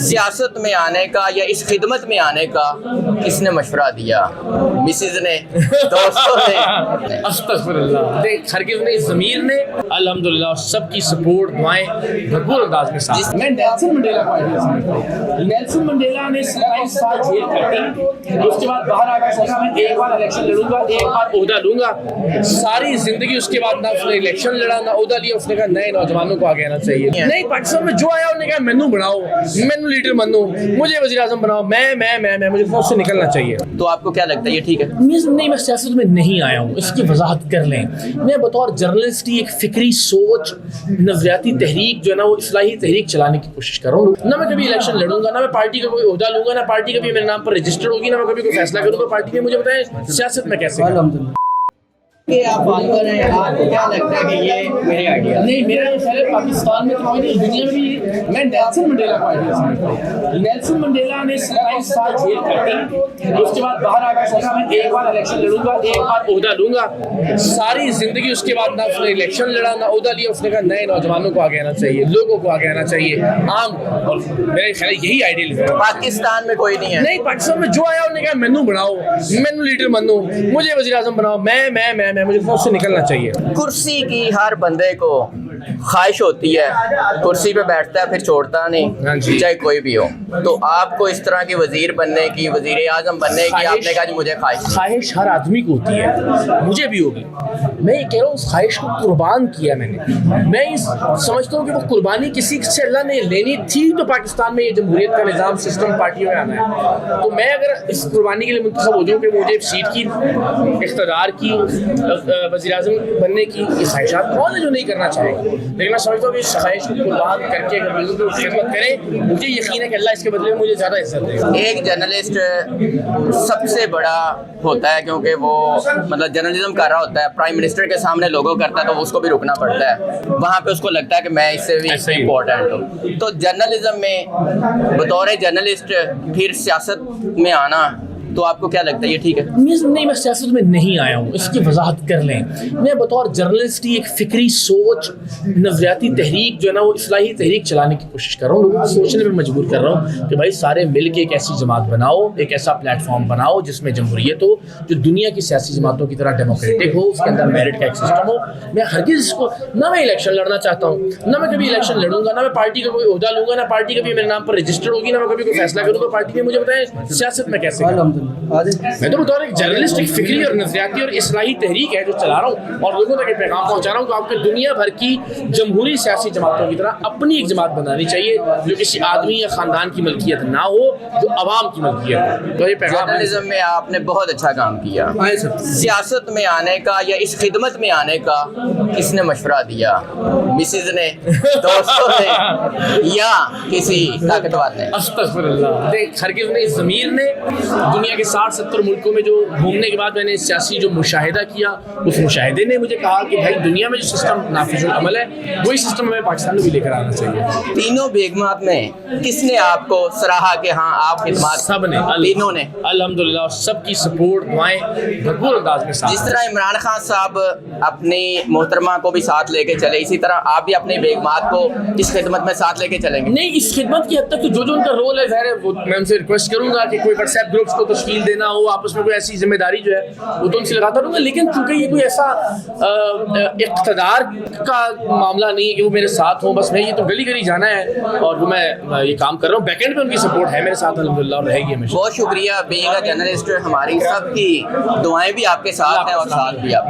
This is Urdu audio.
سیاست میں آنے کا یا اس خدمت میں آنے کا کس نے مشورہ دیا؟ مسز نے، دوستوں نے؟ استغفر اللہ، ہرگز نہیں، ضمیر نے الحمدللہ سب کی سپورٹ دعائیں بھرپور انداز میں ساتھ۔ میں نیلسن منڈیلا کو آئیڈیا سمجھتا ہوں۔ نیلسن منڈیلا نے 27 سال جیل کاٹی، اس کے بعد باہر آ کر سوچا میں ایک بار الیکشن لڑوں گا، ایک بار عہدہ لوں گا۔ ساری زندگی اس کے بعد نہ اس نے الیکشن لڑا نہ عہدہ لیا۔ اس نے کہا نئے نوجوانوں کو آگے آنا چاہیے۔ نہیں، پاکستان میں جو آیا انہوں نے کہا مینو بناؤ، مینو لیڈر بنو، مجھے وزیر اعظم بناؤ، میں مجھے فوج سے نکلنا چاہیے۔ تو آپ کو کیا لگتا ہے یہ ٹھیک ہے؟ نہیں، میں سیاست میں نہیں آیا ہوں، اس کی وضاحت کر لیں۔ میں بطور جرنلسٹ ایک فکری سوچ، نظریاتی تحریک جو ہے نا وہ اصلاحی تحریک چلانے کی کوشش کر رہا ہوں۔ نہ میں کبھی الیکشن لڑوں گا، نہ میں پارٹی کا کوئی عہدہ لوں گا، نہ پارٹی کبھی میرے نام پر رجسٹر ہوگی، نہ میں کبھی کوئی فیصلہ کروں گا پارٹی میں۔ مجھے بتائیں سیاست میں کیسے کہ آپ فالوور ہیں، آپ کو کیا لگتا ہے کہ یہ میرے آئیڈیا؟ نہیں، میرا یہ خیال ہے پاکستان میں تو نہیں، دنیا میں بھی میں نیلسن منڈیلا کو آئیڈیا سمجھتا ہوں۔ نیلسن منڈیلا نے 27 سال جیل کاٹی، اس کے بعد باہر آ کر سوچا میں ایک بار الیکشن لڑوں گا، ایک بار عہدہ لوں گا۔ ساری زندگی اس کے بعد نہ اس نے الیکشن لڑا نہ عہدہ لیا۔ اس نے کہا نئے نوجوانوں کو آگے آنا چاہیے، لوگوں کو آگے آنا چاہیے، عام، اور میرا خیال ہے یہی آئیڈیل ہے۔ پاکستان میں کوئی نہیں ہے؟ نہیں، پاکستان میں جو آیا انہوں نے کہا مینو بناؤ، مینو لیڈر بنو، مجھے وزیر اعظم بناؤ، میں مجھے فوج سے نکلنا چاہیے۔ کرسی کی ہر بندے کو خواہش ہوتی ہے، کرسی پہ بیٹھتا ہے پھر چھوڑتا نہیں، چاہے کوئی بھی ہو۔ تو آپ کو اس طرح کی وزیر بننے کی، وزیر اعظم بننے کی، آپ نے کہا جی مجھے خواہش ہر آدمی کو ہوتی ہے، مجھے بھی ہوگی۔ میں یہ کہہ رہا ہوں اس خواہش کو قربان کیا میں نے۔ میں سمجھتا ہوں کہ وہ قربانی کسی سے اللہ نے لینی تھی تو پاکستان میں یہ جمہوریت کا نظام سسٹم پارٹیوں میں آنا ہے۔ تو میں اگر اس قربانی کے لیے منتخب ہو جاؤں کہ مجھے سیٹ کی، اقتدار کی، وزیر اعظم بننے کی، یہ خواہشات کون ہے جو نہیں کرنا چاہے گا؟ لیکن میں سمجھتا ہوں کہ اس خواہش کو قربان کر کے اگر لوگوں کی خدمت کریں، مجھے یقین ہے کہ اللہ اس کے بدلے میں مجھے زیادہ عزت دے گا۔ ایک جرنلسٹ سب سے بڑا ہوتا ہے کیونکہ وہ مطلب جرنلزم کر رہا ہوتا ہے، پرائم منسٹر کے سامنے لوگوں کرتا ہے تو اس کو بھی رکنا پڑتا ہے، وہاں پہ اس کو لگتا ہے کہ میں اس سے بھی امپورٹنٹ ہوں۔ تو جرنلزم میں بطور جرنلسٹ پھر سیاست میں آنا، تو آپ کو کیا لگتا ہے یہ ٹھیک ہے؟ نہیں، میں سیاست میں نہیں آیا ہوں، اس کی وضاحت کر لیں۔ میں بطور جرنلسٹ ایک فکری سوچ، نظریاتی تحریک جو ہے نا وہ اصلاحی تحریک چلانے کی کوشش کر رہا ہوں، لوگوں کو سوچنے پہ مجبور کر رہا ہوں کہ بھائی سارے مل کے ایک ایسی جماعت بناؤ، ایک ایسا پلیٹ فارم بناؤ جس میں جمہوریت ہو، جو دنیا کی سیاسی جماعتوں کی طرح ڈیموکریٹک ہو، اس کے اندر میرٹ کا ایک سسٹم ہو۔ میں ہرگز اس کو، نہ میں الیکشن لڑنا چاہتا ہوں، نہ میں کبھی الیکشن لڑوں گا، نہ میں پارٹی کا کوئی عہدہ لوں گا، نہ پارٹی کبھی میرے نام پر رجسٹر ہوگی، نہ میں کبھی کوئی فیصلہ کروں گا پارٹی میں۔ مجھے بتائیں سیاست میں کیسے میں تو بطور ایک جرنلسٹ ایک فکری اور نظریاتی اور اصلاحی تحریک ہے جو چلا رہا ہوں اور لوگوں تک یہ پیغام پہنچا رہا ہوں کہ آپ کو دنیا بھر کی جمہوری سیاسی جماعتوں کی طرح اپنی ایک جماعت بنانی چاہیے جو کسی آدمی یا خاندان کی ملکیت نہ ہو، جو عوام کی ملکیت ہو۔ تو یہ پیغام جرنلزم میں آپ نے بہت اچھا کام کیا۔ سیاست میں آنے کا یا اس خدمت میں آنے کا کس نے مشورہ دیا؟ مسز نے، دوستوں نے، یا کسی طاقتور نے؟ استغفر اللہ، ہرگز نہیں، ضمیر نے۔ دنیا کے 60-70 ملکوں میں جو گھومنے کے بعد میں نے سیاسی جو مشاہدہ کیا، اس مشاہدے نے مجھے کہا کہ بھائی دنیا میں جو سسٹم نافذ العمل ہے وہی سسٹم ہمیں پاکستان میں بھی لے کر آنا چاہیے۔ تینوں بیگمات میں کس نے آپ کو سراہا کہ ہاں آپ خدمات؟ سب نے، تینوں نے الحمدللہ سب کی سپورٹ دعائیں بھرپور انداز میں ساتھ۔ جس طرح عمران خان صاحب اپنی محترمہ کو بھی ساتھ لے کے چلے، اسی طرح آپ بھی اپنی بیگمات کو اس خدمت میں ساتھ لے کے چلیں گے؟ نہیں، اس خدمت کی حد تک جو ان کا رول ہے ظاہر ہے وہ میں ان سے ریکویسٹ کروں گا کہ کوئی واٹس ایپ گروپس کو تشکیل دینا ہو، آپس میں کوئی ایسی ذمہ داری جو ہے وہ تو ان سے لگاتا رہوں گا۔ لیکن چونکہ یہ کوئی ایسا اقتدار کا معاملہ نہیں ہے کہ وہ میرے ساتھ ہوں، بس میں یہ تو گلی گلی جانا ہے اور وہ میں یہ کام کر رہا ہوں۔ بیک اینڈ پہ ان کی سپورٹ ہے میرے ساتھ الحمدللہ اور رہے گی ہمیشہ۔ بہت شکریہ۔ بینگ اے جرنلسٹ، ہماری سب کی دعائیں بھی آپ کے ساتھ ہیں اور ساتھ بھی آپ۔